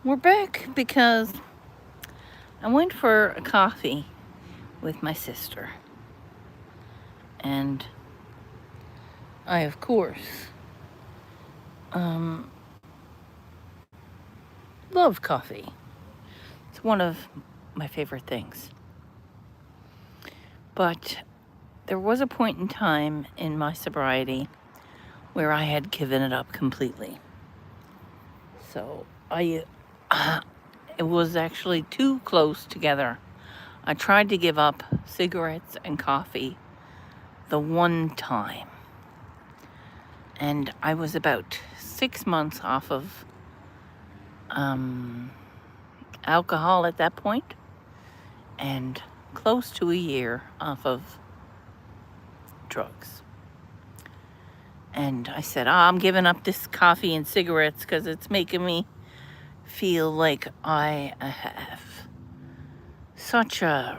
We're back because I went for a coffee with my sister. And I, of course, love coffee. It's one of my favorite things. But there was a point in time in my sobriety where I had given it up completely. So it was actually too close together. I tried to give up cigarettes and coffee the one time. And I was about 6 months off of alcohol at that point, and close to a year off of drugs. And I said, I'm giving up this coffee and cigarettes because it's making me feel like I have such a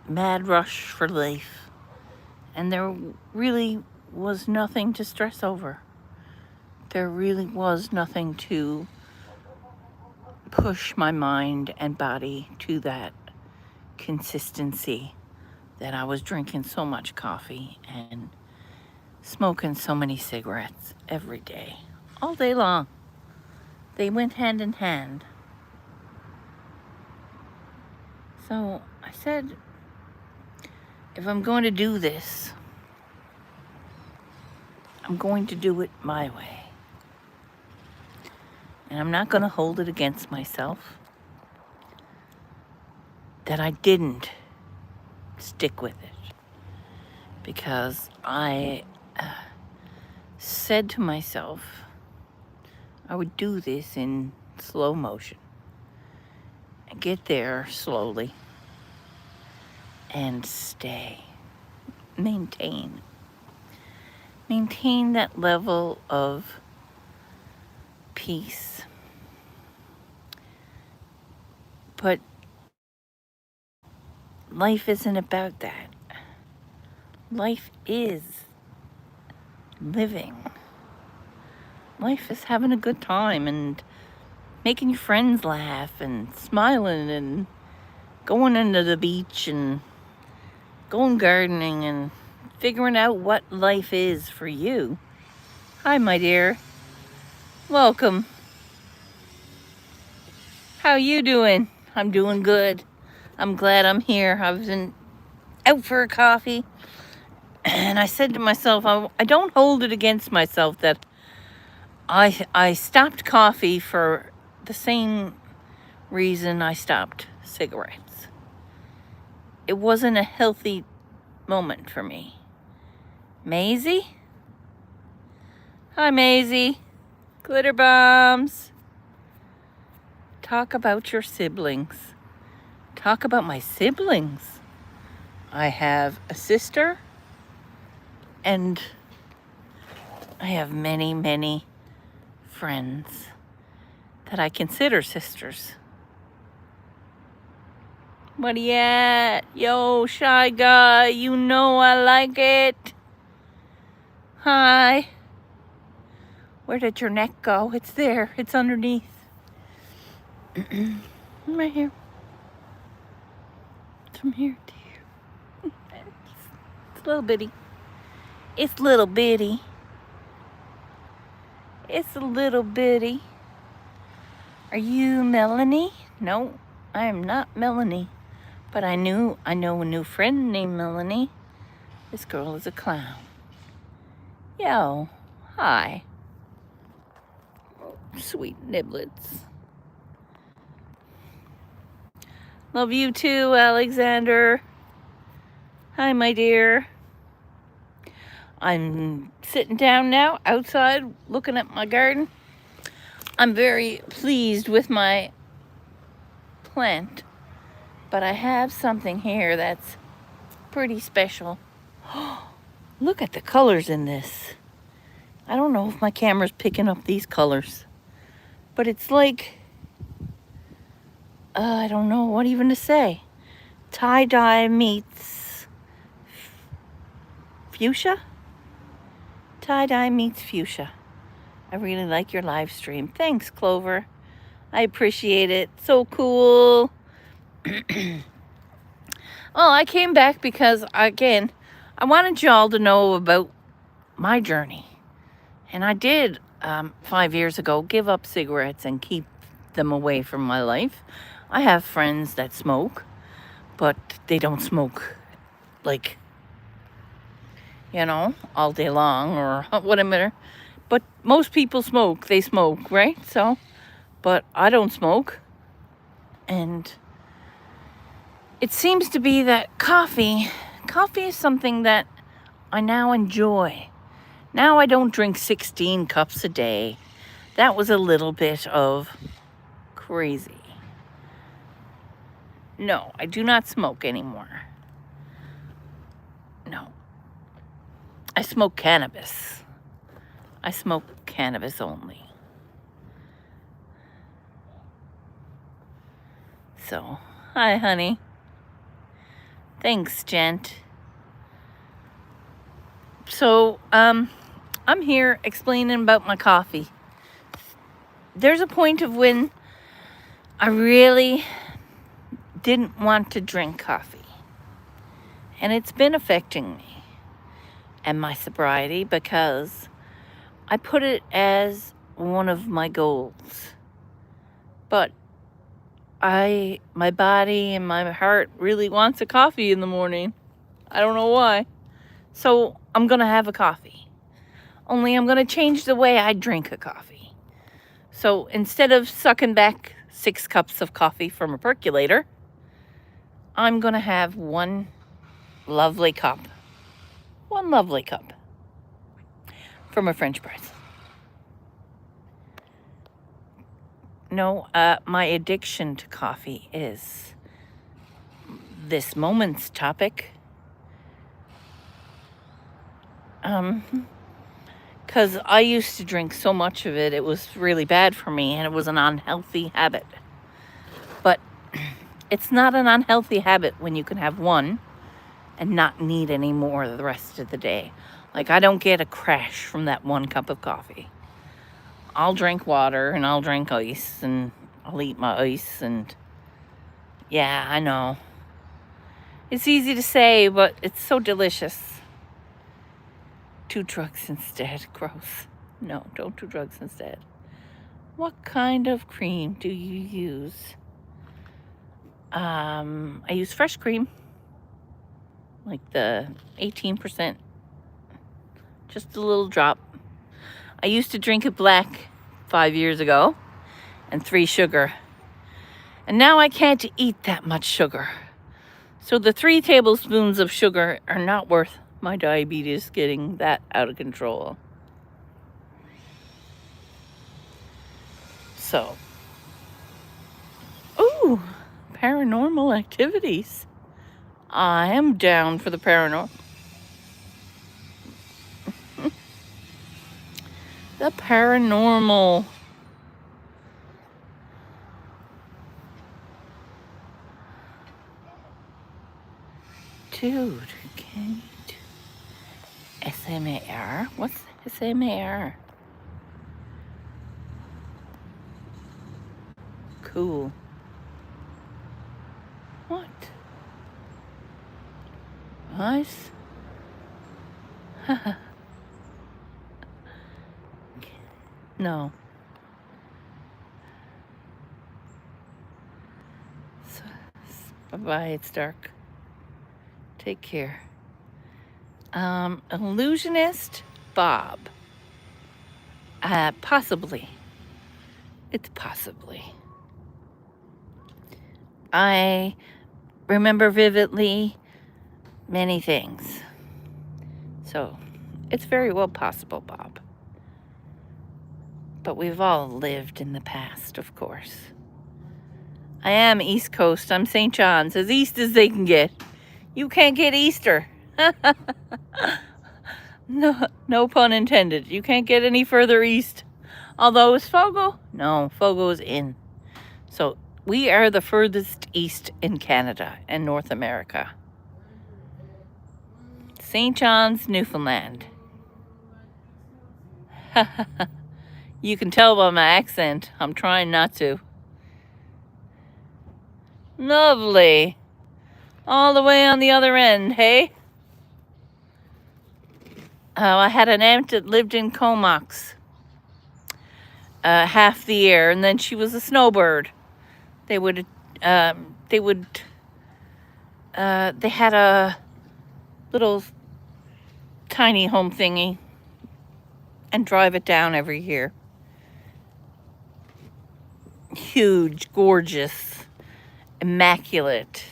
mad rush for life. And there really was nothing to stress over. There really was nothing to push my mind and body to that consistency that I was drinking so much coffee and smoking so many cigarettes every day, all day long. They went hand in hand. So I said, if I'm going to do this, I'm going to do it my way. And I'm not going to hold it against myself that I didn't stick with it. Because I said to myself, I would do this in slow motion and get there slowly and stay, maintain that level of peace. But life isn't about that. Life is living. Life is having a good time and making your friends laugh and smiling and going into the beach and going gardening and figuring out what life is for you. Hi, my dear. Welcome. How you doing? I'm doing good. I'm glad I'm here. I've been out for a coffee, and I said to myself, I don't hold it against myself that I stopped coffee for the same reason I stopped cigarettes. It wasn't a healthy moment for me. Maisie? Hi, Maisie. Glitter bombs. Talk about your siblings. Talk about my siblings. I have a sister, and I have many, many friends that I consider sisters. What are you at? Yo, shy guy, you know I like it. Hi. Where did your neck go? It's there. It's underneath. Right here. From here to here. It's a little bitty. It's little bitty. It's a little bitty. Are you Melanie? No, I am not Melanie. But I know a new friend named Melanie. This girl is a clown. Yo, hi. Sweet niblets. Love you too, Alexander. Hi, my dear. I'm sitting down now outside looking at my garden. I'm very pleased with my plant, but I have something here that's pretty special. Look at the colors in this. I don't know if my camera's picking up these colors, but it's like, I don't know what even to say. Tie-dye meets fuchsia? Tie-dye meets fuchsia. I really like your live stream. Thanks, Clover. I appreciate it. So cool. Well, I came back because, again, I wanted y'all to know about my journey. And I did, 5 years ago, give up cigarettes and keep them away from my life. I have friends that smoke, but they don't smoke, like, all day long or whatever. But most people smoke. They smoke, right? So, but I don't smoke. And it seems to be that coffee is something that I now enjoy. Now I don't drink 16 cups a day. That was a little bit of crazy. No, I do not smoke anymore. No. I smoke cannabis. I smoke cannabis only. So, hi, honey. Thanks, gent. So, I'm here explaining about my coffee. There's a point of when I really didn't want to drink coffee. And it's been affecting me and my sobriety because I put it as one of my goals. But my body and my heart really wants a coffee in the morning. I don't know why. So I'm going to have a coffee. Only I'm going to change the way I drink a coffee. So instead of sucking back 6 cups of coffee from a percolator, I'm going to have one lovely cup. One lovely cup from a French press. No, my addiction to coffee is this moment's topic. Because I used to drink so much of it, it was really bad for me, and it was an unhealthy habit. But it's not an unhealthy habit when you can have one and not need any more the rest of the day. Like, I don't get a crash from that 1 cup of coffee. I'll drink water, and I'll drink ice, and I'll eat my ice, and yeah, I know. It's easy to say, but it's so delicious. 2 drugs instead. Gross. No, don't do drugs instead. What kind of cream do you use? I use fresh cream. Like the 18%. Just a little drop. I used to drink it black 5 years ago and 3 sugar. And now I can't eat that much sugar. So the 3 tablespoons of sugar are not worth my diabetes getting that out of control. So, ooh, paranormal activities. I am down for the paranormal. The paranormal. Dude, can you do SMAR? What's SMAR? Cool. What? Nice. No. So, bye-bye, it's dark. Take care. Illusionist Bob. Possibly. It's possibly. I remember vividly many things. So, it's very well possible, Bob. But we've all lived in the past, of course. I am East Coast. I'm St. John's, as east as they can get. You can't get Easter. No pun intended. You can't get any further east. Although, is Fogo? No, Fogo is in. So, we are the furthest east in Canada and North America. St. John's, Newfoundland. You can tell by my accent. I'm trying not to. Lovely. All the way on the other end, hey? I had an aunt that lived in Comox half the year, and then she was a snowbird. They had a little tiny home thingy and drive it down every year. Huge, gorgeous, immaculate.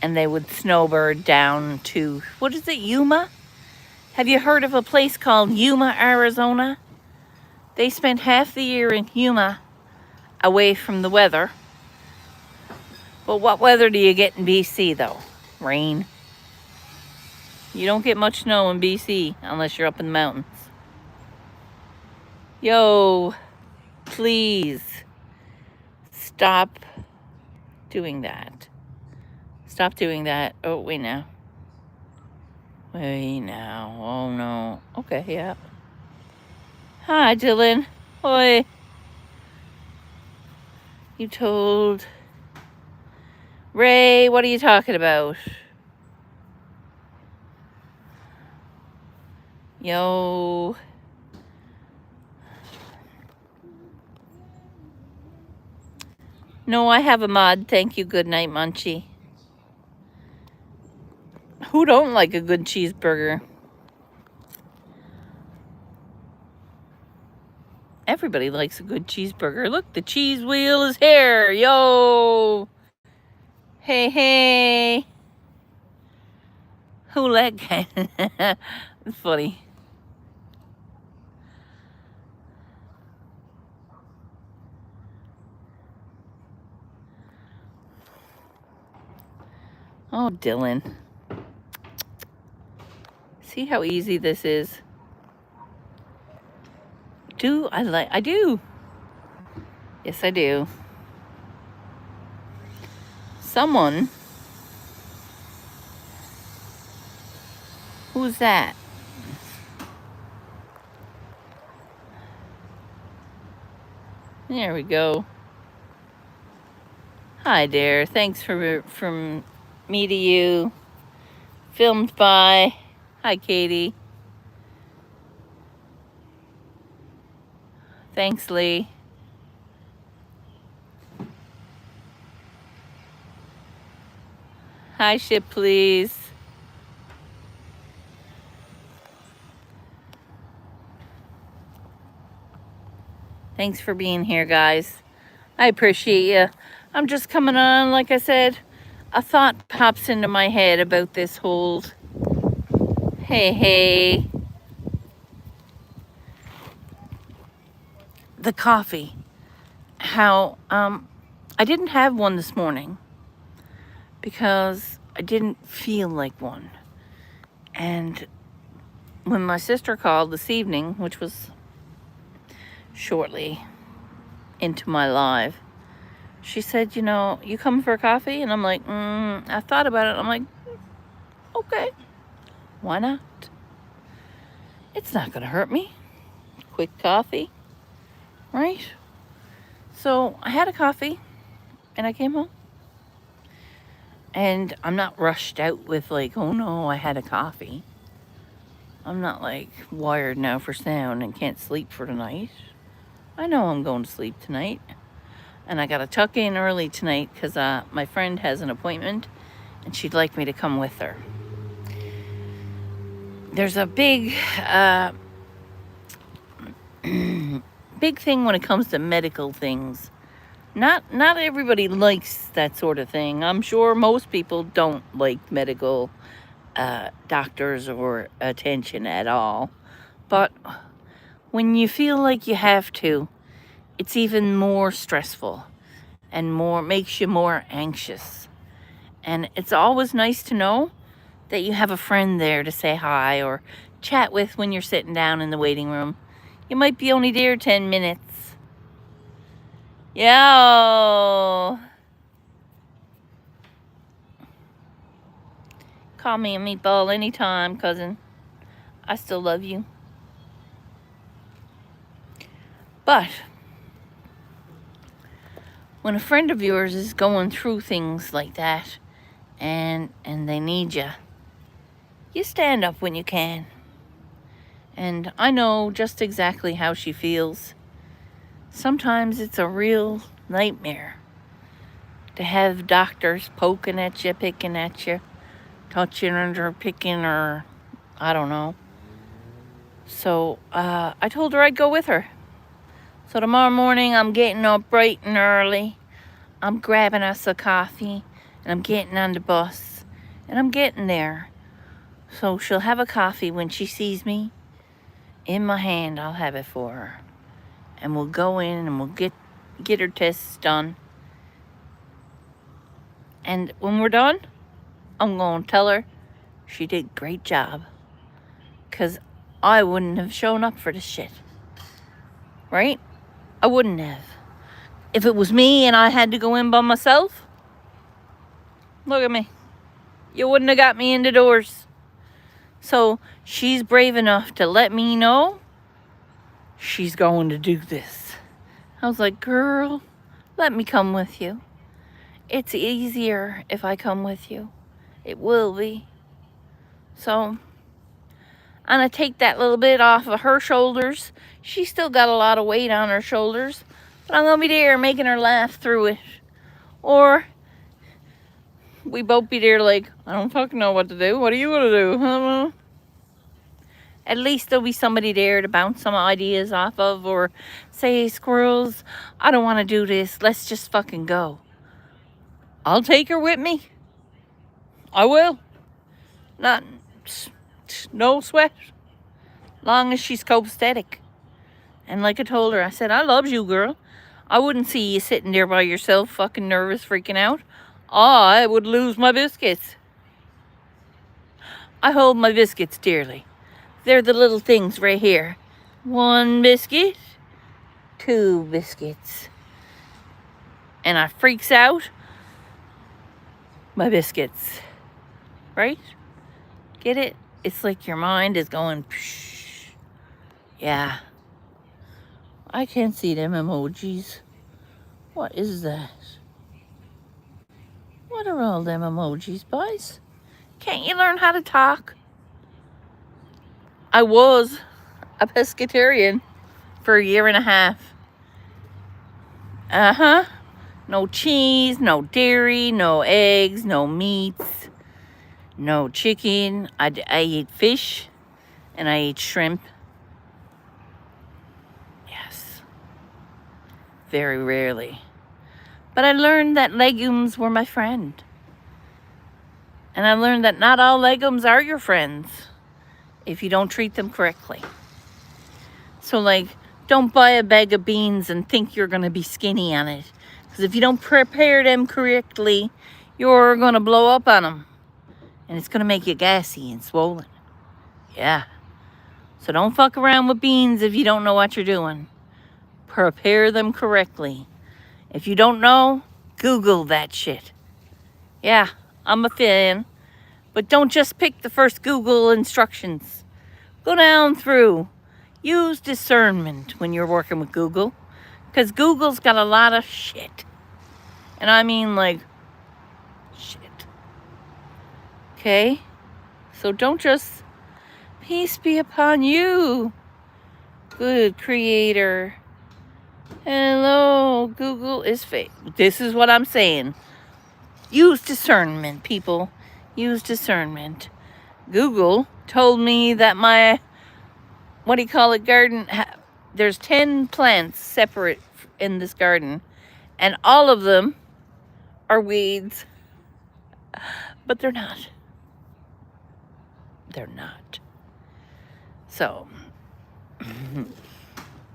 And they would snowbird down to, what is it, Yuma? Have you heard of a place called Yuma, Arizona? They spent half the year in Yuma away from the weather. But what weather do you get in BC, though? Rain. You don't get much snow in BC unless you're up in the mountains. Yo, please stop doing that. Stop doing that. Oh, wait now. Wait now. Oh, no. Okay, yeah. Hi, Dylan. Oi. You told Ray, what are you talking about? Yo. No, I have a mod. Thank you. Good night, Munchie. Who don't like a good cheeseburger? Everybody likes a good cheeseburger. Look, the cheese wheel is here. Yo. Hey, hey. Who let It's funny. Oh, Dylan. See how easy this is? I do. Yes, I do. Someone. Who's that? There we go. Hi there. Thanks from me to you. Filmed by. Hi, Katie. Thanks, Lee. Hi, ship, please. Thanks for being here, guys. I appreciate you. I'm just coming on, like I said. A thought pops into my head about this whole, hey, the coffee. How, I didn't have one this morning because I didn't feel like one. And when my sister called this evening, which was shortly into my live, she said, you know, you coming for a coffee? And I'm like, I thought about it. I'm like, okay, why not? It's not gonna hurt me. Quick coffee, right? So I had a coffee and I came home. And I'm not rushed out with like, oh no, I had a coffee. I'm not like wired now for sound and can't sleep for tonight. I know I'm going to sleep tonight. And I got to tuck in early tonight because my friend has an appointment and she'd like me to come with her. There's a big, big thing when it comes to medical things. Not everybody likes that sort of thing. I'm sure most people don't like medical doctors or attention at all. But when you feel like you have to, it's even more stressful and makes you more anxious. And it's always nice to know that you have a friend there to say hi or chat with when you're sitting down in the waiting room. You might be only there 10 minutes. Yo! Call me a meatball anytime, cousin. I still love you. But when a friend of yours is going through things like that and they need you, you stand up when you can. And I know just exactly how she feels. Sometimes it's a real nightmare to have doctors poking at you, picking at you, touching or picking or I don't know. So I told her I'd go with her. So tomorrow morning I'm getting up bright and early. I'm grabbing us a coffee and I'm getting on the bus and I'm getting there. So she'll have a coffee when she sees me. In my hand, I'll have it for her. And we'll go in and we'll get her tests done. And when we're done, I'm going to tell her she did a great job. Because I wouldn't have shown up for this shit. Right? I wouldn't have. If it was me and I had to go in by myself, look at me. You wouldn't have got me in the doors. So she's brave enough to let me know she's going to do this. I was like, girl, let me come with you. It's easier if I come with you. It will be. So I'm going to take that little bit off of her shoulders. She's still got a lot of weight on her shoulders. But I'm going to be there making her laugh through it. Or we both be there like, I don't fucking know what to do. What are you going to do? I don't know. At least there'll be somebody there to bounce some ideas off of or say, hey, Squirrels, I don't want to do this. Let's just fucking go. I'll take her with me. I will. No sweat. Long as she's copacetic. And like I told her, I said, I love you, girl. I wouldn't see you sitting there by yourself, fucking nervous, freaking out. I would lose my biscuits. I hold my biscuits dearly. They're the little things right here. 1 biscuit, 2 biscuits. And I freaks out my biscuits. Right? Get it? It's like your mind is going, psh. Yeah. I can't see them emojis. What is that? What are all them emojis, boys? Can't you learn how to talk? I was a pescatarian for 1.5 years. Uh-huh. No cheese, no dairy, no eggs, no meats, no chicken. I ate fish and I ate shrimp. Yes. Very rarely. But I learned that legumes were my friend. And I learned that not all legumes are your friends if you don't treat them correctly. So like, don't buy a bag of beans and think you're going to be skinny on it. Because if you don't prepare them correctly, you're going to blow up on them. And it's going to make you gassy and swollen. Yeah. So don't fuck around with beans if you don't know what you're doing. Prepare them correctly. If you don't know, Google that shit. Yeah, I'm a fan. But don't just pick the first Google instructions. Go down through. Use discernment when you're working with Google. Because Google's got a lot of shit. And I mean like shit. Okay? So don't just, peace be upon you, good creator. Hello, Google is fake. This is what I'm saying. Use discernment, people. Use discernment. Google told me that my, garden, there's 10 plants separate in this garden. And all of them are weeds. But they're not. They're not. So,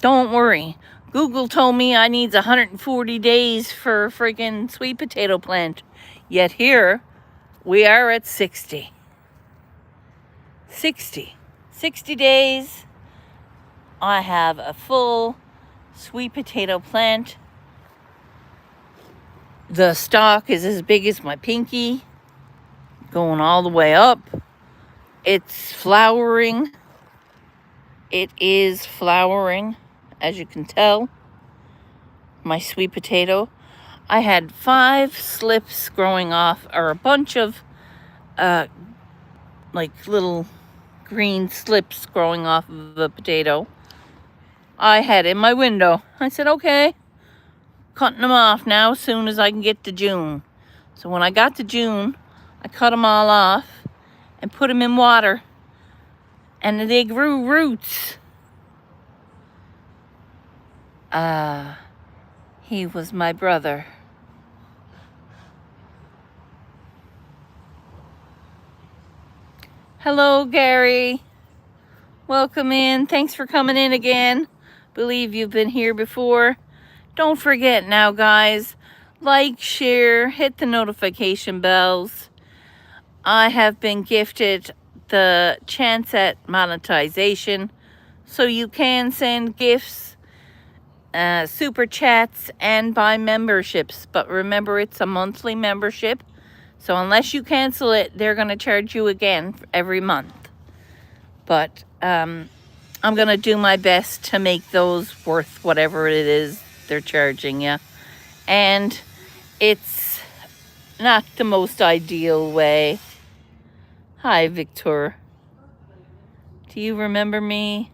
don't worry. Google told me I needs 140 days for a friggin' sweet potato plant. Yet here, we are at 60. 60 days. I have a full sweet potato plant. The stalk is as big as my pinky. Going all the way up. It's flowering. It is flowering. as you can tell, my sweet potato. I had 5 slips growing off, or a bunch of like little green slips growing off of the potato. I had in my window. I said, okay, cutting them off now as soon as I can get to June. So when I got to June, I cut them all off and put them in water, and they grew roots. He was my brother. Hello, Gary. Welcome in. Thanks for coming in again. Believe you've been here before. Don't forget now, guys, like, share, hit the notification bells. I have been gifted the chance at monetization, so you can send gifts, super chats, and buy memberships. But remember, it's a monthly membership, so unless you cancel it, they're going to charge you again every month. But I'm going to do my best to make those worth whatever it is they're charging you. And it's not the most ideal way. Hi, Victor. Do you remember me?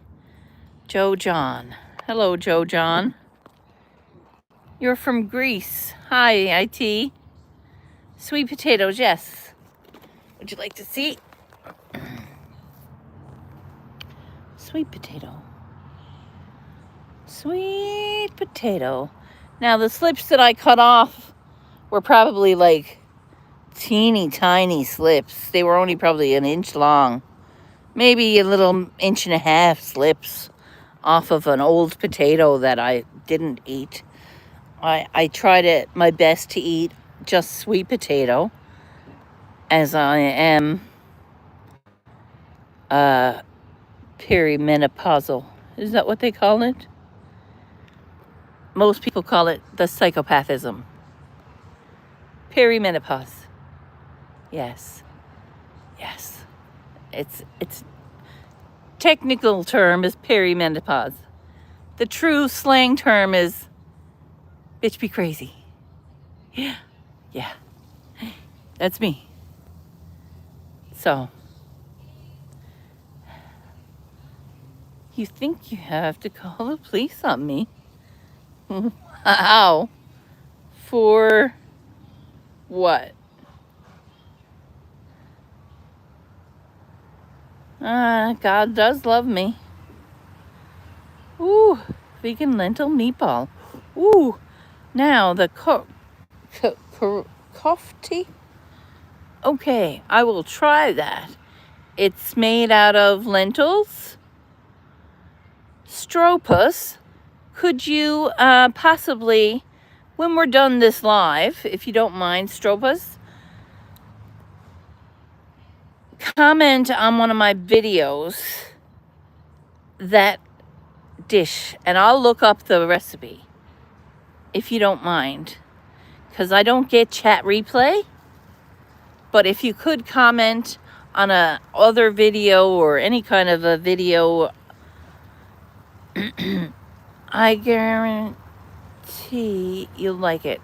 Joe John. Hello, Joe John. You're from Greece. Hi, IT. Sweet potatoes, yes. Would you like to see? Sweet potato. Sweet potato. Now, the slips that I cut off were probably like teeny tiny slips. They were only probably an inch long. Maybe a little 1.5 inch slips off of an old potato that I didn't eat. I tried my best to eat just sweet potato, as I am perimenopausal. Is that what they call it? Most people call it the psychopathism. Perimenopause. Yes. Yes. It's technical term is perimenopause. The true slang term is bitch be crazy. Yeah. Yeah. That's me. So, you think you have to call the police on me? Wow. For what? God does love me. Ooh, vegan lentil meatball. Ooh, now the kofti. Okay, I will try that. It's made out of lentils. Stropus, could you possibly, when we're done this live, if you don't mind, Stropus, comment on one of my videos that dish, and I'll look up the recipe, if you don't mind, because I don't get chat replay. But if you could comment on a other video or any kind of a video, I guarantee you'll like it.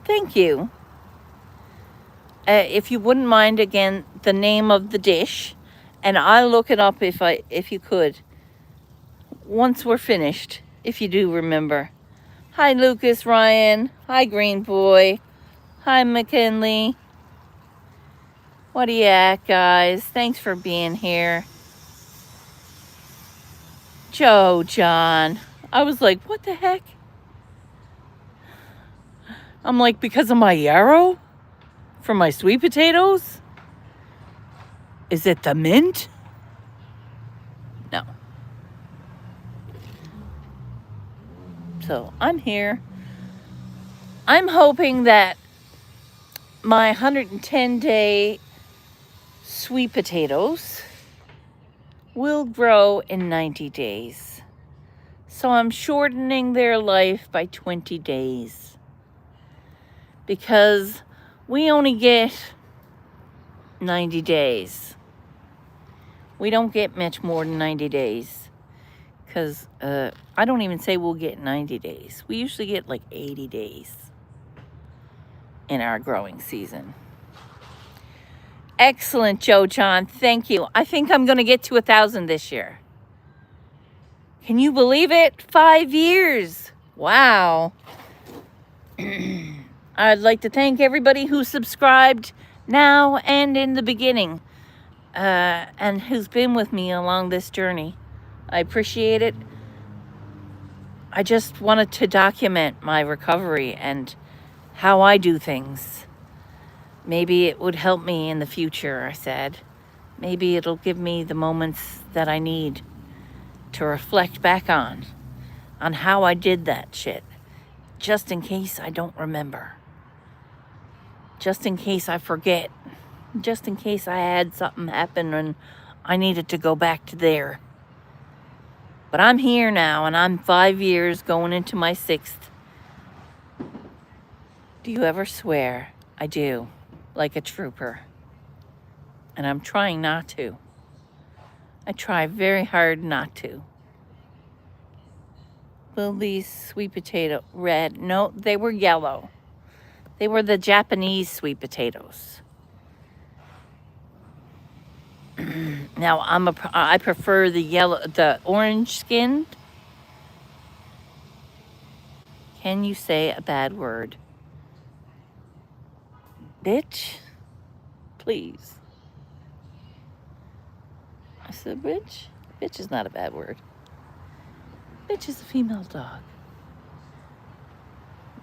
Thank you. If you wouldn't mind, again, the name of the dish, and I'll look it up if you could, once we're finished, if you do remember. Hi, Lucas, Ryan. Hi, Green Boy. Hi, McKinley. What are you at, guys? Thanks for being here. Joe John. I was like, what the heck? I'm like, because of my yarrow? For my sweet potatoes? Is it the mint? No. So I'm here. I'm hoping that my 110-day sweet potatoes will grow in 90 days. So I'm shortening their life by 20 days. Because we only get 90 days. We don't get much more than 90 days. because I don't even say we'll get 90 days. We usually get like 80 days in our growing season. Excellent, Joe John. Thank you. I think I'm going to get to 1,000 this year. Can you believe it? 5 years. Wow. I'd like to thank everybody who subscribed now and in the beginning, and who's been with me along this journey. I appreciate it. I just wanted to document my recovery and how I do things. Maybe it would help me in the future, I said. Maybe it'll give me the moments that I need to reflect back on how I did that shit, just in case I don't remember, just in case I forget, just in case I had something happen and I needed to go back to there. But I'm here now, and I'm 5 years going into my 6th. Do you ever swear? I do, like a trooper. And I'm trying not to. I try very hard not to. Will these sweet potato red? No, they were yellow. They were the Japanese sweet potatoes. Now I prefer the orange skinned. Can you say a bad word? Bitch? Please. I said bitch? Bitch is not a bad word. Bitch is a female dog.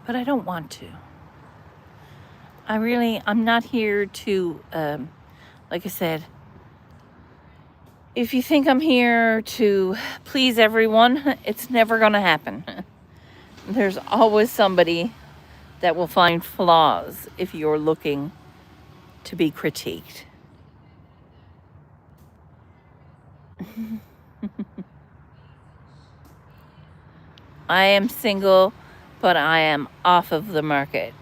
But I don't want to. I'm not here to, like I said, if you think I'm here to please everyone, it's never going to happen. There's always somebody that will find flaws if you're looking to be critiqued. I am single, but I am off of the market.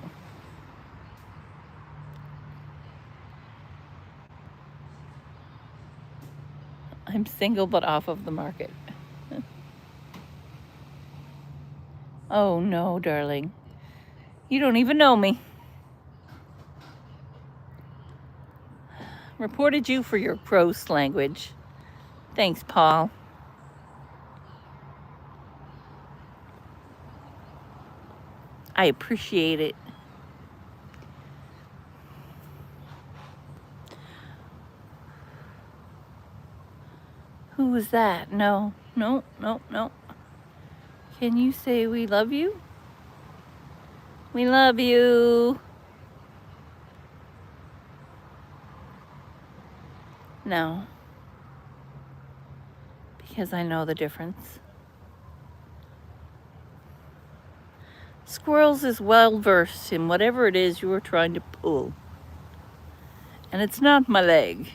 I'm single, but off of the market. Oh, no, darling. You don't even know me. Reported you for your gross language. Thanks, Paul. I appreciate it. Who was that? No. Can you say we love you? We love you. No. Because I know the difference. Squirrels is well versed in whatever it is you are trying to pull. And it's not my leg.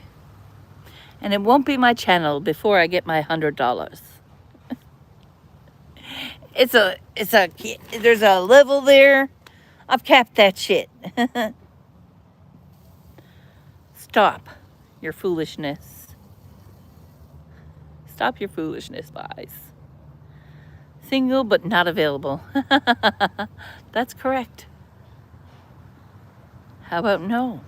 And it won't be my channel before I get my $100. There's a level there. I've capped that shit. Stop your foolishness. Stop your foolishness, guys. Single but not available. That's correct. How about no?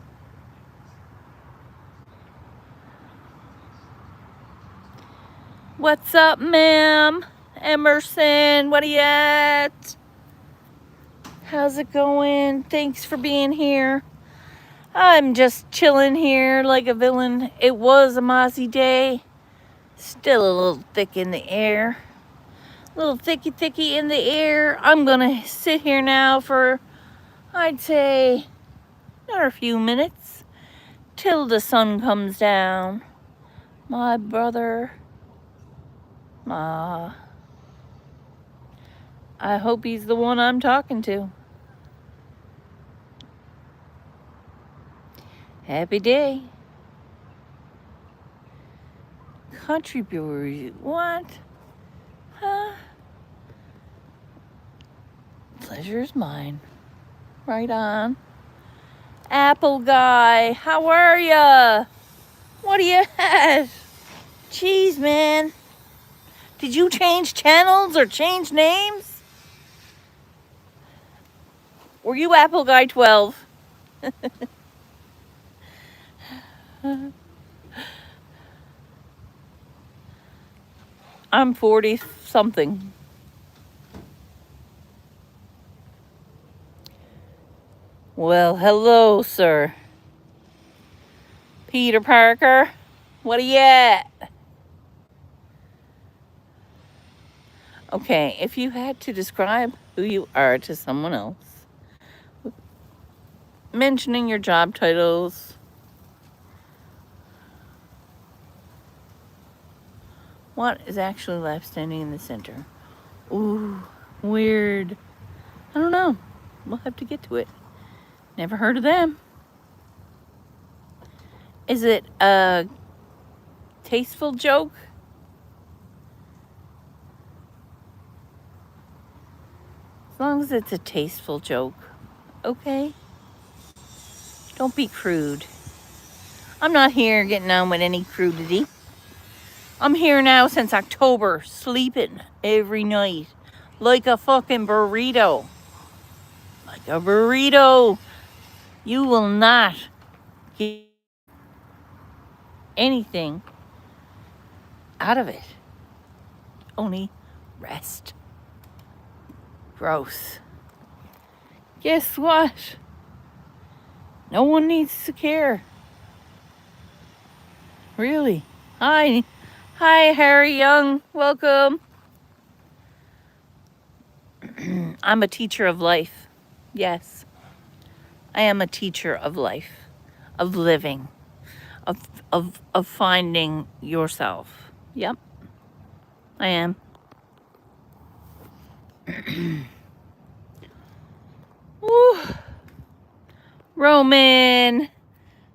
What's up, ma'am? Emerson, what are you at? How's it going? Thanks for being here. I'm just chilling here like a villain. It was a mozzie day. Still a little thick in the air. A little thicky in the air. I'm gonna sit here now for, I'd say, another few minutes till the sun comes down. My brother, I hope he's the one I'm talking to. Happy day. Country brewery, what? Huh? Pleasure's mine. Right on. Apple guy, how are ya? What do you have? Jeez, man. Did you change channels or change names? Were you Apple Guy 12? I'm 40 something. Well, hello, sir. Peter Parker, what are you at? Okay, if you had to describe who you are to someone else, mentioning your job titles, what is actually left standing in the center? Ooh, weird. I don't know. We'll have to get to it. Never heard of them. Is it a tasteful joke? As long as it's a tasteful joke, okay? Don't be crude. I'm not here getting on with any crudity. I'm here now since October, sleeping every night like a fucking burrito. Like a burrito. You will not get anything out of it. Only rest. Gross. Guess what? No one needs to care. Really. Hi, Harry Young. Welcome. I'm a teacher of life. Yes. I am a teacher of life, of living, of finding yourself. Yep. I am. Woo. Roman.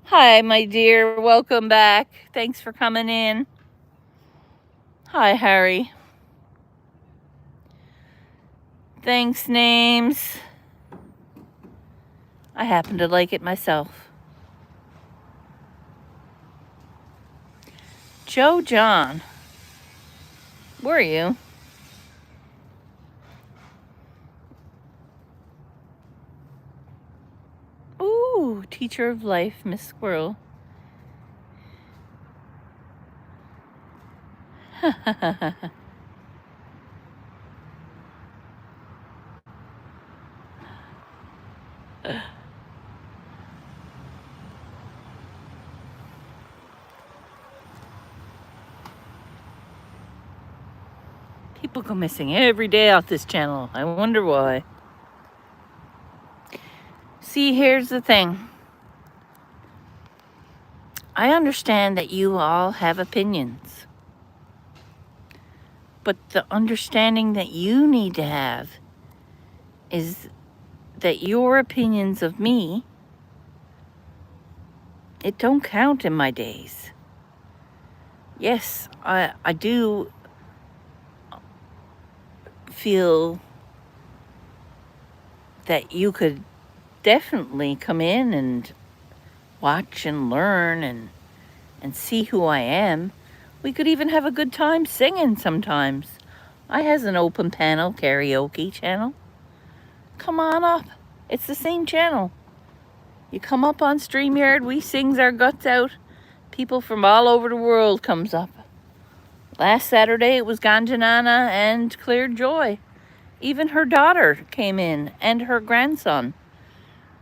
Hi, my dear. Welcome back. Thanks for coming in. Hi, Harry. Thanks, names. I happen to like it myself. Joe John. Where are you? Ooh, teacher of life, Miss Squirrel. People go missing every day off this channel. I wonder why. See, here's the thing. I understand that you all have opinions. But the understanding that you need to have is that your opinions of me, it don't count in my days. Yes, I do feel that you could definitely come in and watch and learn and see who I am. We could even have a good time singing sometimes. I has an open panel karaoke channel. Come on up. It's the same channel. You come up on StreamYard, we sings our guts out. People from all over the world comes up. Last Saturday it was Ganjanana and Claire Joy. Even her daughter came in and her grandson,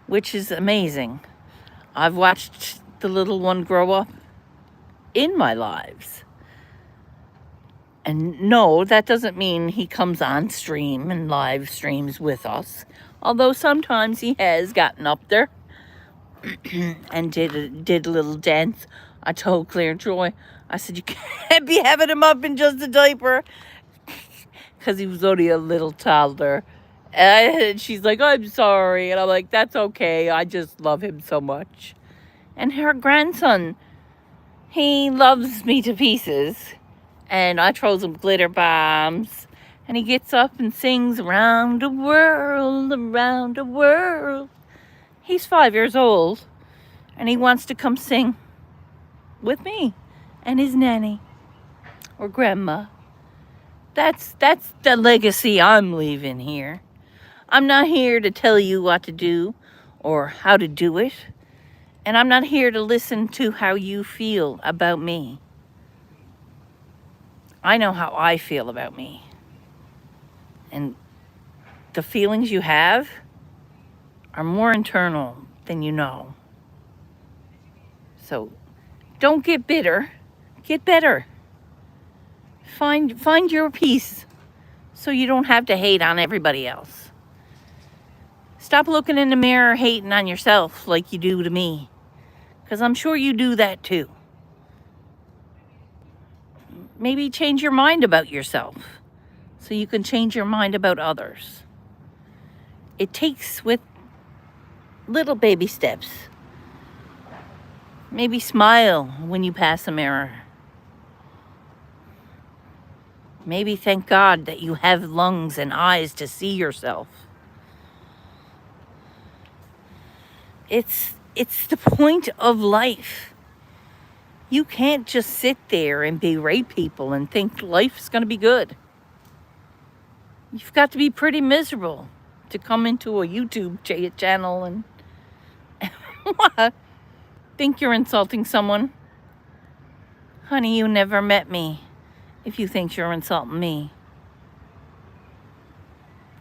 which is amazing. I've watched the little one grow up in my lives. And no, that doesn't mean he comes on stream and live streams with us. Although sometimes he has gotten up there and did a little dance. I told Claire Joy, I said, you can't be having him up in just a diaper. Because he was only a little toddler. And she's like, I'm sorry. And I'm like, that's okay. I just love him so much. And her grandson, he loves me to pieces. And I throw some glitter bombs. And he gets up and sings around the world, around the world. He's 5 years old. And he wants to come sing with me and his nanny or grandma. That's the legacy I'm leaving here. I'm not here to tell you what to do or how to do it. And I'm not here to listen to how you feel about me. I know how I feel about me. And the feelings you have are more internal than you know. So don't get bitter. Get better. Find your peace so you don't have to hate on everybody else. Stop looking in the mirror hating on yourself like you do to me. Because I'm sure you do that too. Maybe change your mind about yourself so you can change your mind about others. It takes with little baby steps. Maybe smile when you pass a mirror. Maybe thank God that you have lungs and eyes to see yourself. It's the point of life. You can't just sit there and berate people and think life's going to be good. You've got to be pretty miserable to come into a YouTube channel and think you're insulting someone. Honey, you never met me if you think you're insulting me.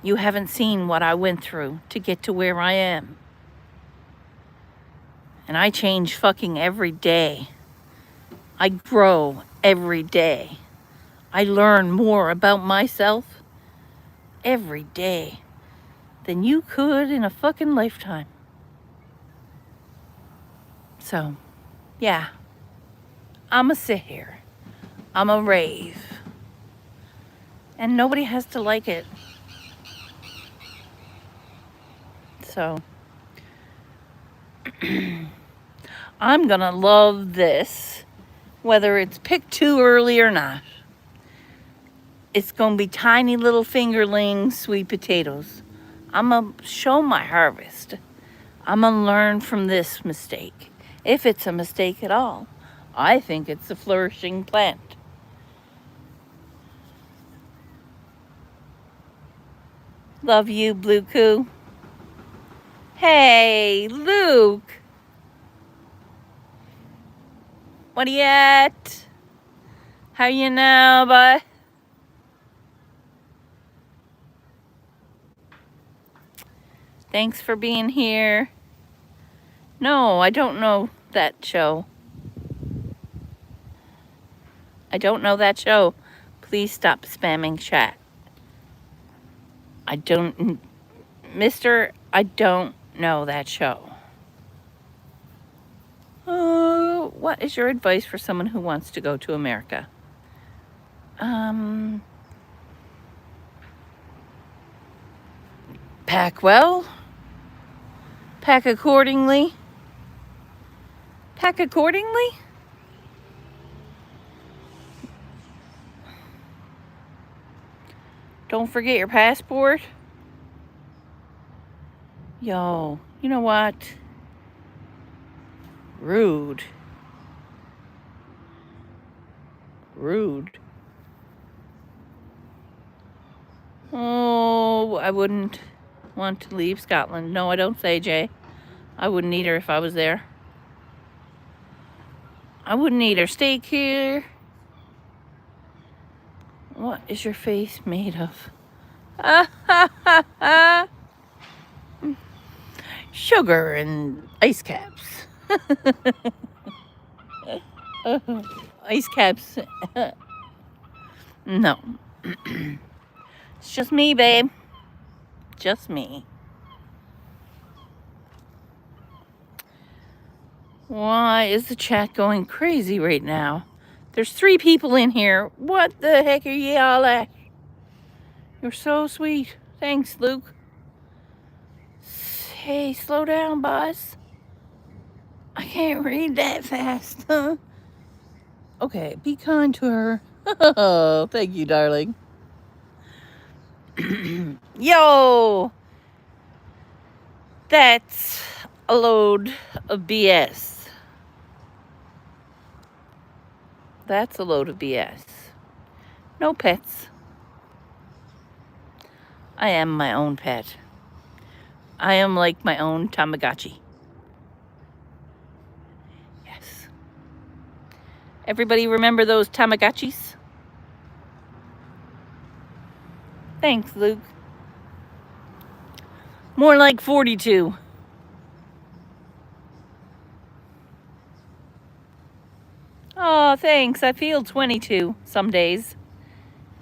You haven't seen what I went through to get to where I am. And I change fucking every day. I grow every day. I learn more about myself every day than you could in a fucking lifetime. So, yeah, I'ma sit here. I'ma rave. And nobody has to like it. So, I'm gonna love this, whether it's picked too early or not. It's gonna be tiny little fingerling sweet potatoes. I'm gonna show my harvest. I'm gonna learn from this mistake, if it's a mistake at all. I think it's a flourishing plant. Love you, Blue Coo. Hey, Luke. What are you at? How you now, bud? Thanks for being here. No, I don't know that show. I don't know that show. Please stop spamming chat. I don't know that show. What is your advice for someone who wants to go to America? Pack well. Pack accordingly. Pack accordingly? Don't forget your passport. Yo, you know what? Rude. Oh, I wouldn't want to leave Scotland. No, I don't say, Jay. I wouldn't either if I was there. I wouldn't either. Stay here. What is your face made of? Sugar and ice caps. Ice caps. No. It's just me, babe. Just me. Why is the chat going crazy right now? There's 3 people in here. What the heck are y'all at? You're so sweet. Thanks, Luke. Hey, slow down, boss. I can't read that fast. Okay, be kind to her. Oh, thank you, darling. Yo! That's a load of BS. That's a load of BS. No pets. I am my own pet. I am like my own Tamagotchi. Yes. Everybody remember those Tamagotchis? Thanks, Luke. More like 42. Oh, thanks. I feel 22 some days.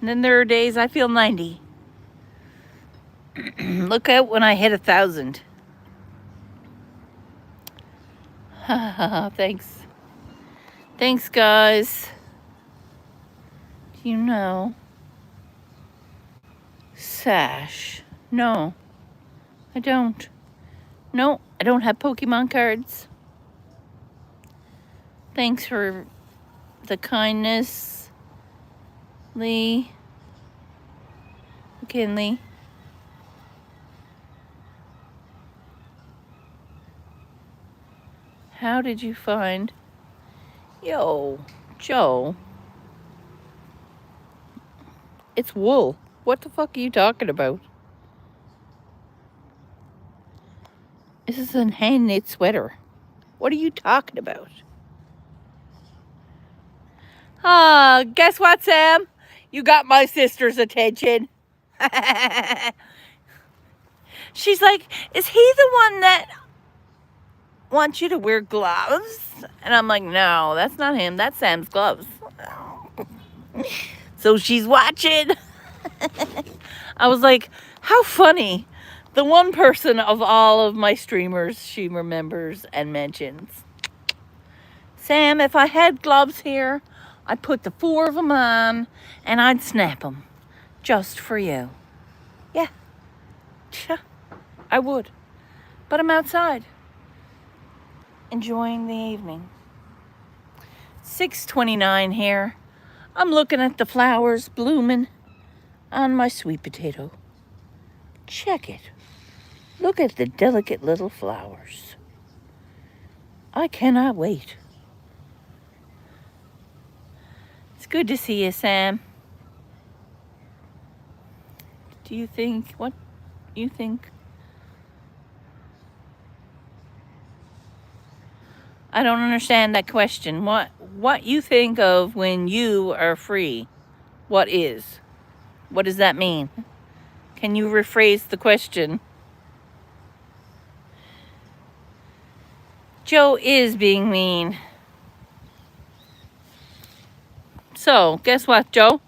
And then there are days I feel 90. Look out when I hit 1,000. Thanks. Thanks, guys. Do you know? Sash. No, I don't. No, I don't have Pokemon cards. Thanks for the kindness, Lee. McKinley. How did you find? Yo, Joe. It's wool. What the fuck are you talking about? This is a hand-knit sweater. What are you talking about? Ah, guess what, Sam? You got my sister's attention. She's like, is he the one that wants you to wear gloves? And I'm like, no, that's not him. That's Sam's gloves. So she's watching. I was like, how funny. The one person of all of my streamers she remembers and mentions. Sam, if I had gloves here, I'd put the 4 of them on and I'd snap them just for you. Yeah, I would. But I'm outside enjoying the evening. 6:29 here. I'm looking at the flowers blooming on my sweet potato. Check it. Look at the delicate little flowers. I cannot wait. It's good to see you, Sam. What do you think? I don't understand that question. What you think of when you are free? What is? What does that mean? Can you rephrase the question? Joe is being mean. So, guess what, Joe?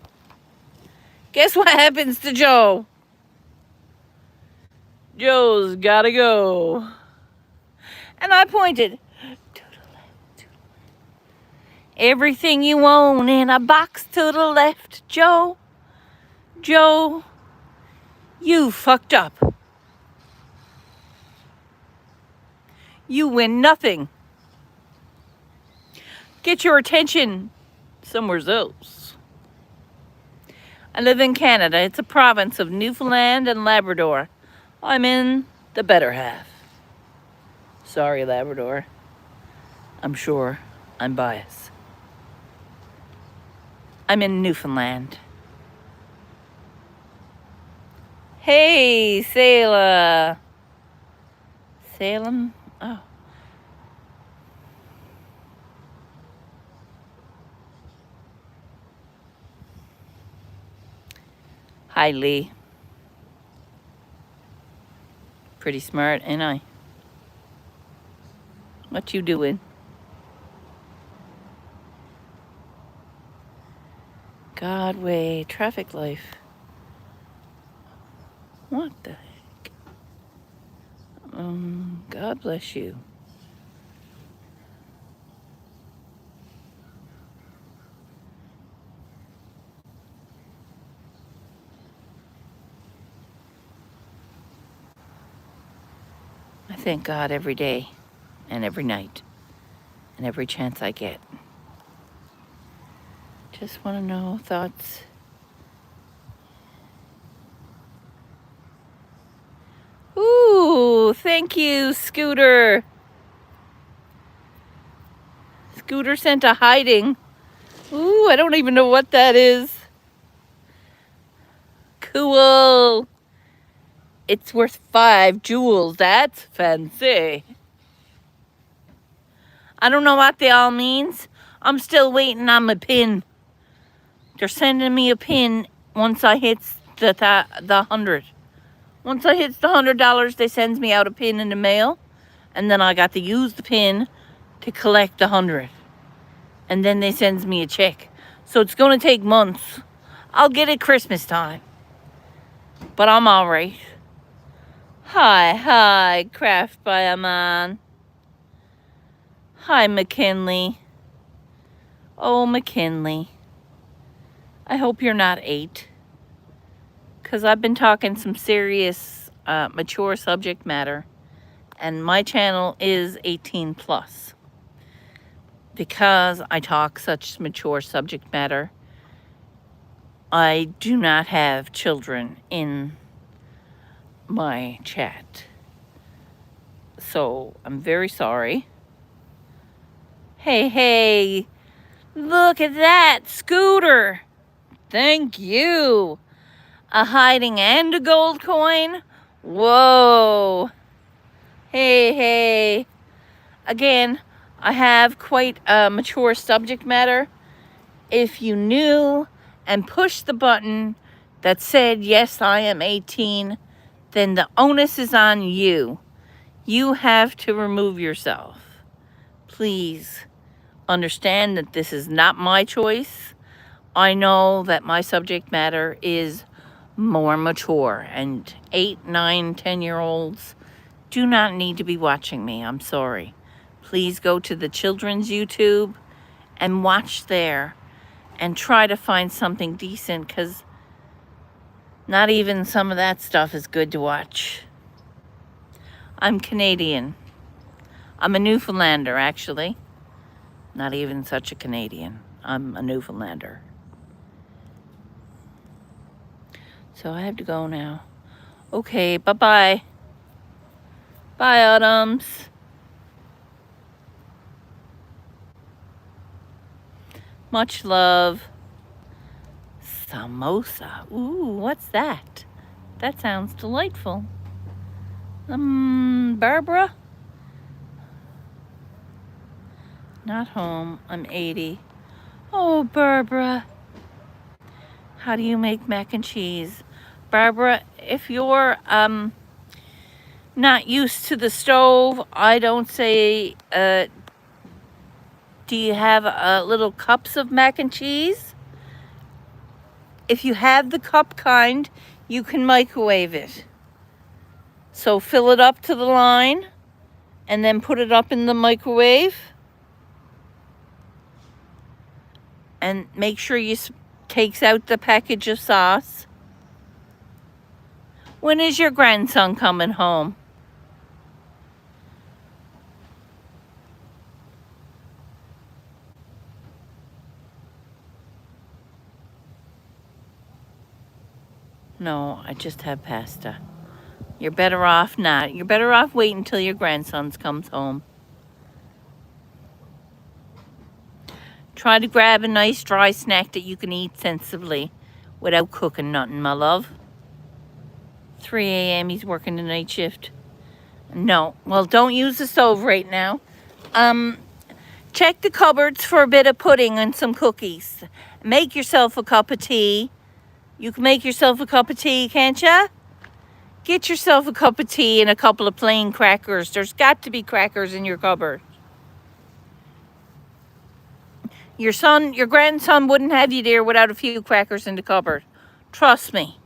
Guess what happens to Joe? Joe's gotta go. And I pointed to the left. Everything you own in a box to the left, Joe. Joe, you fucked up. You win nothing. Get your attention somewhere else. I live in Canada. It's a province of Newfoundland and Labrador. I'm in the better half. Sorry, Labrador. I'm sure I'm biased. I'm in Newfoundland. Hey, Selah. Salem? Oh. Hi, Lee. Pretty smart, ain't I? What you doing? Godway traffic life. What the heck? God bless you. I thank God every day and every night and every chance I get. Just want to know thoughts. Ooh, thank you, Scooter. Scooter sent a hiding. Ooh, I don't even know what that is. Cool. It's worth 5 jewels. That's fancy. I don't know what they all means. I'm still waiting on my pin. They're sending me a pin once I hit the 100. Once I hit the $100, they sends me out a pin in the mail, and then I got to use the pin to collect the 100. And then they sends me a check. So it's going to take months. I'll get it Christmas time. But I'm all right. Hi, Craft by a Man. Hi, McKinley. Oh, McKinley. I hope you're not 8. Because I've been talking some serious, mature subject matter. And my channel is 18 plus. Because I talk such mature subject matter, I do not have children in my chat. So I'm very sorry. Hey, look at that, Scooter. Thank you. A hiding and a gold coin. Whoa. Hey. Again, I have quite a mature subject matter. If you knew and pushed the button that said, yes, I am 18, then the onus is on you. You have to remove yourself. Please understand that this is not my choice. I know that my subject matter is more mature, and 8, 9, 10-year-olds do not need to be watching me. I'm sorry. Please go to the children's YouTube and watch there and try to find something decent, because not even some of that stuff is good to watch. I'm Canadian. I'm a Newfoundlander, actually. Not even such a Canadian. I'm a Newfoundlander. So I have to go now. Okay, bye-bye. Bye, Autumns. Much love. Samosa. Ooh, what's that? That sounds delightful. Barbara? Not home. I'm 80. Oh, Barbara. How do you make mac and cheese? Barbara, if you're not used to the stove, I don't say, do you have little cups of mac and cheese? If you have the cup kind, you can microwave it. So fill it up to the line and then put it up in the microwave. And make sure you takes out the package of sauce. When is your grandson coming home? No, I just have pasta. You're better off not. You're better off waiting until your grandson comes home. Try to grab a nice dry snack that you can eat sensibly without cooking nothing, my love. 3 a.m. he's working the night shift. No, well, don't use the stove right now. Check the cupboards for a bit of pudding and some cookies. Make yourself a cup of tea. You can make yourself a cup of tea, can't ya? Get yourself a cup of tea and a couple of plain crackers. There's got to be crackers in your cupboard. Your grandson wouldn't have you there without a few crackers in the cupboard. Trust me.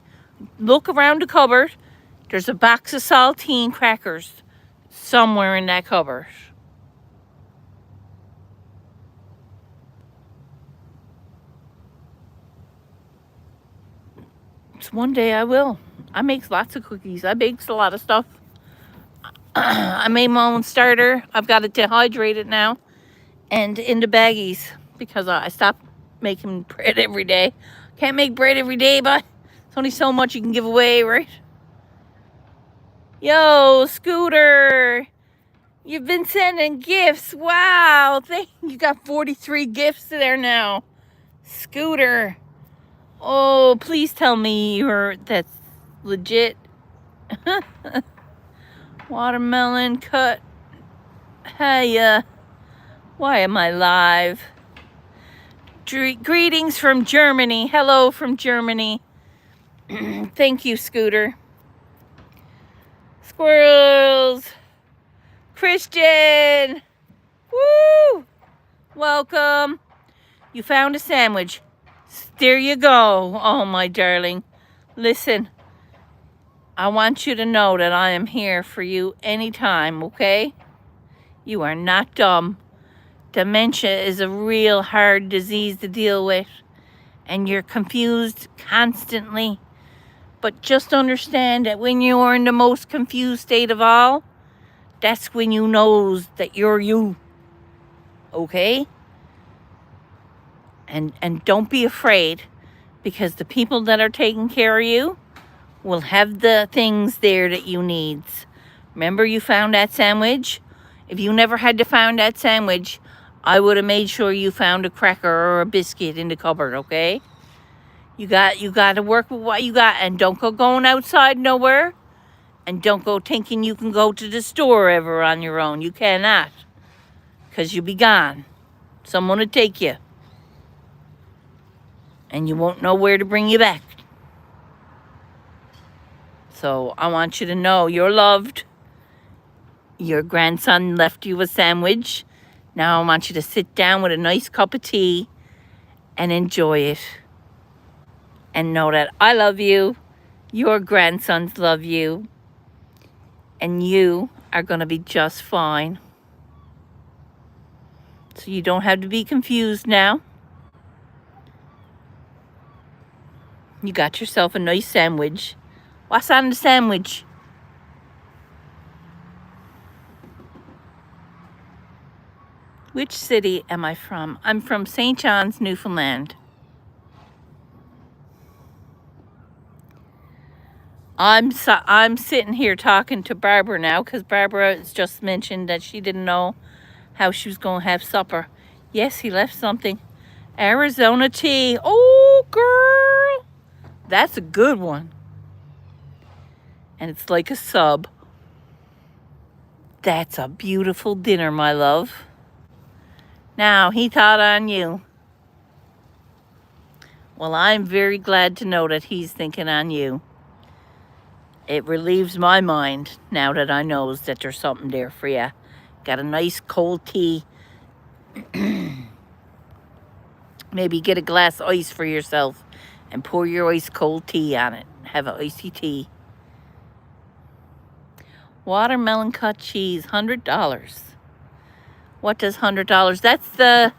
Look around the cupboard. There's a box of saltine crackers somewhere in that cupboard. One day I will. I make lots of cookies. I bakes a lot of stuff. I made my own starter. I've got it dehydrated now and into baggies because I stopped making bread every day. Can't make bread every day, but it's only so much you can give away, right? Yo, Scooter, you've been sending gifts. Wow, you got 43 gifts there now. Scooter. Oh, please tell me that's legit. Watermelon cut. Hey, why am I live? Greetings from Germany. Hello from Germany. Thank you, Scooter. Squirrels. Christian. Woo! Welcome. You found a sandwich. There you go. Oh, my darling. Listen, I want you to know that I am here for you anytime, okay? You are not dumb. Dementia is a real hard disease to deal with, and you're confused constantly. But just understand that when you are in the most confused state of all, that's when you knows that you're you, okay? And don't be afraid, because the people that are taking care of you will have the things there that you needs. Remember you found that sandwich? If you never had to find that sandwich, I would have made sure you found a cracker or a biscuit in the cupboard, okay? You got to work with what you got, and don't go going outside nowhere, and don't go thinking you can go to the store ever on your own. You cannot, because you'll be gone. Someone will take you, and you won't know where to bring you back. So I want you to know you're loved. Your grandson left you a sandwich. Now I want you to sit down with a nice cup of tea and enjoy it. And know that I love you. Your grandsons love you. And you are going to be just fine. So you don't have to be confused now. You got yourself a nice sandwich. What's on the sandwich? Which city am I from? I'm from St. John's, Newfoundland. I'm sitting here talking to Barbara now, because Barbara has just mentioned that she didn't know how she was going to have supper. Yes, he left something. Arizona tea. Oh, girl. That's a good one. And it's like a sub. That's a beautiful dinner, my love. Now, he thought on you. Well, I'm very glad to know that he's thinking on you. It relieves my mind now that I knows that there's something there for you. Got a nice cold tea. Maybe get a glass of ice for yourself and pour your ice cold tea on it. Have an icy tea. Watermelon cut cheese, $100. What does $100? That's the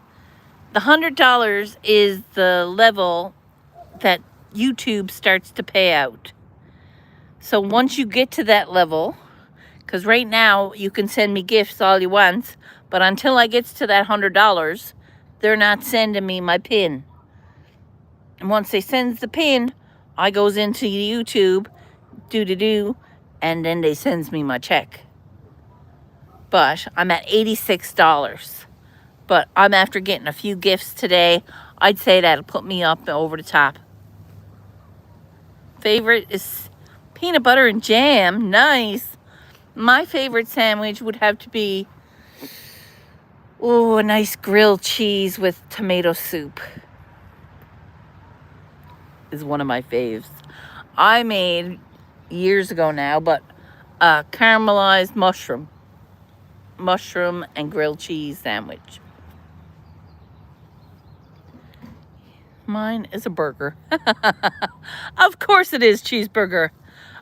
$100 is the level that YouTube starts to pay out. So once you get to that level, because right now you can send me gifts all you want, but until I gets to that $100, they're not sending me my pin. And once they sends the pin, I goes into YouTube, and then they sends me my check. But I'm at $86. But I'm after getting a few gifts today. I'd say that'll put me up over the top. Favorite is peanut butter and jam. Nice. My favorite sandwich would have to be, a nice grilled cheese with tomato soup. Is one of my faves. I made years ago now, but a caramelized mushroom and grilled cheese sandwich. Mine is a burger. Of course it is cheeseburger.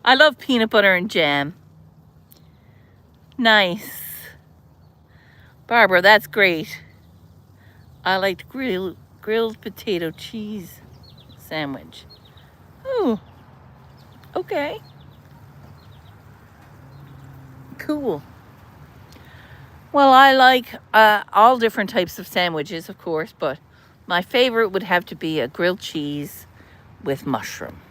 I love peanut butter and jam. Nice. Barbara, that's great. I like grilled potato cheese sandwich. Oh, okay. Cool. Well, I like all different types of sandwiches, of course, but my favorite would have to be a grilled cheese with mushroom.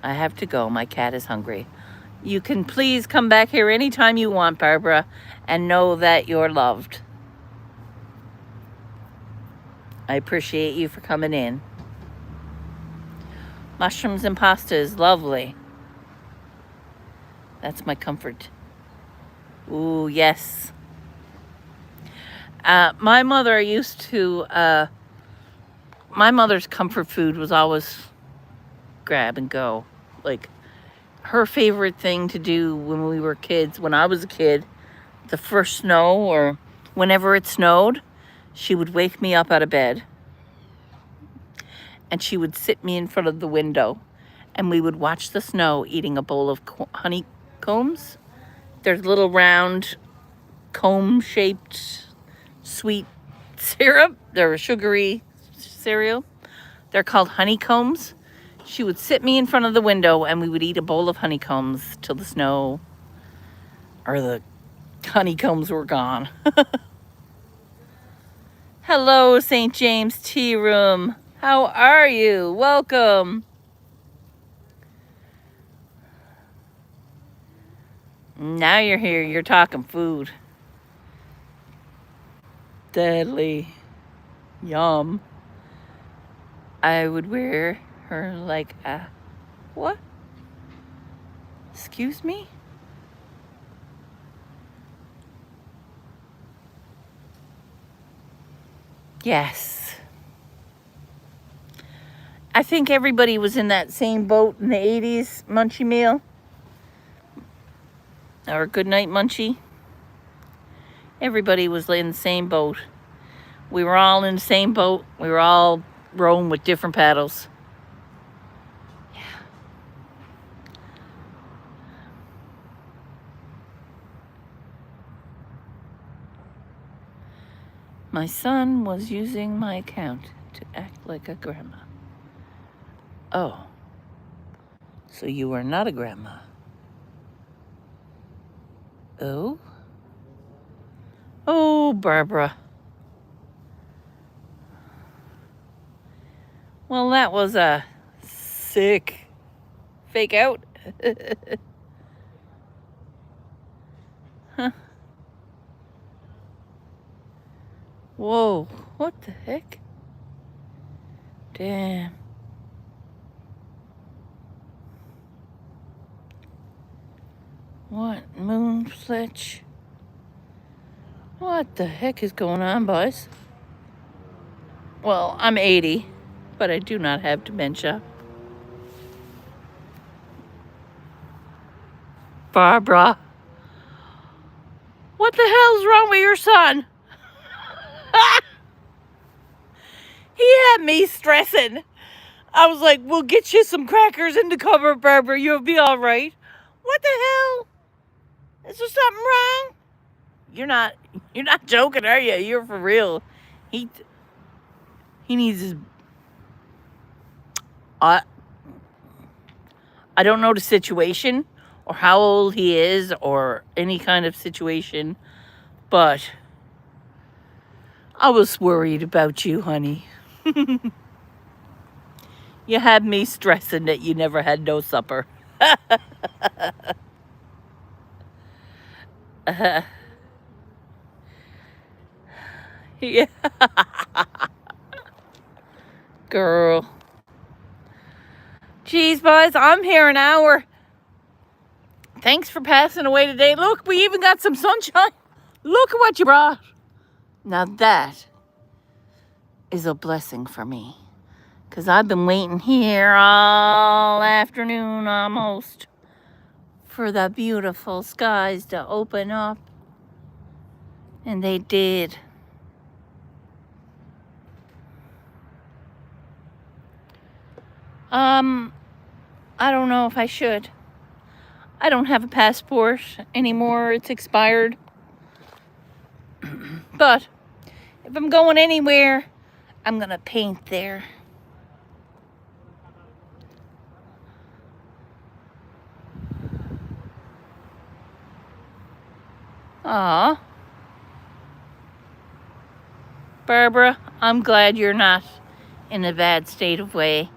I have to go. My cat is hungry. You can please come back here anytime you want, Barbara, and know that you're loved. I appreciate you for coming in. Mushrooms and pasta is lovely. That's my comfort. Ooh, yes. My mother used to, my mother's comfort food was always grab and go. Like, her favorite thing to do when we were kids, when I was a kid, the first snow or whenever it snowed, she would wake me up out of bed and she would sit me in front of the window and we would watch the snow eating a bowl of honeycombs. There's little round comb-shaped sweet syrup. They're a sugary cereal. They're called honeycombs. She would sit me in front of the window and we would eat a bowl of honeycombs till the snow or the honeycombs were gone. Hello, St. James Tea Room. How are you? Welcome. Now you're here. You're talking food. Deadly. Yum. I would wear her like a... What? Excuse me? Yes. I think everybody was in that same boat in the 80s, Munchie Meal. Or Good Night Munchie. Everybody was in the same boat. We were all in the same boat. We were all rowing with different paddles. Yeah. My son was using my account to act like a grandma. Oh. So you are not a grandma. Oh? Oh, Barbara. Well, that was a sick fake out. Huh. Whoa, what the heck? Damn. What moon flitch? What the heck is going on, boys? Well, I'm 80, but I do not have dementia. Barbara, what the hell's wrong with your son? He had me stressing. I was like, we'll get you some crackers in the cupboard, Barbara. You'll be all right. What the hell? Is there something wrong? You're not joking, are you? You're for real. He needs his... I don't know the situation or how old he is or any kind of situation, but I was worried about you, honey. You had me stressing that you never had no supper. Yeah. Girl. Geez, boys, I'm here an hour. Thanks for passing away today. Look, we even got some sunshine. Look at what you brought. Now that is a blessing for me. Because I've been waiting here all afternoon almost for the beautiful skies to open up. And they did. I don't know if I should. I don't have a passport anymore. It's expired. But if I'm going anywhere, I'm going to paint there. Aw. Barbara, I'm glad you're not in a bad state of way.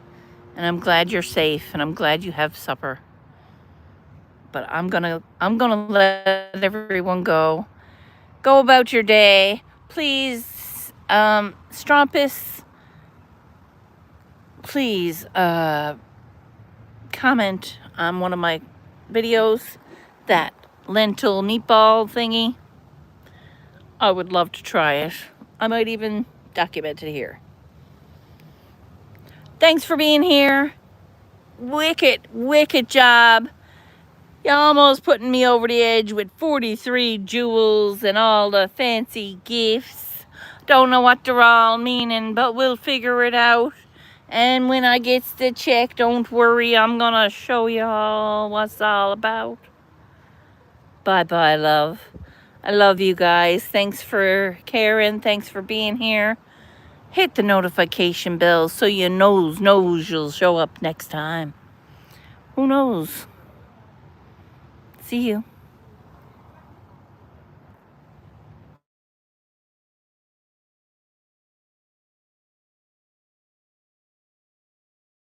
And I'm glad you're safe, and I'm glad you have supper. But I'm gonna let everyone go. Go about your day. Please Strumpus, please comment on one of my videos, that lentil meatball thingy. I would love to try it. I might even document it here. Thanks for being here. Wicked job. You're almost putting me over the edge with 43 jewels and all the fancy gifts. Don't know what they're all meaning, but we'll figure it out. And when I get the check, don't worry, I'm gonna show you all what's it's all about. Bye-bye, love. I love you guys. Thanks for caring. Thanks for being here. Hit the notification bell so you knows you'll show up next time. Who knows? See you.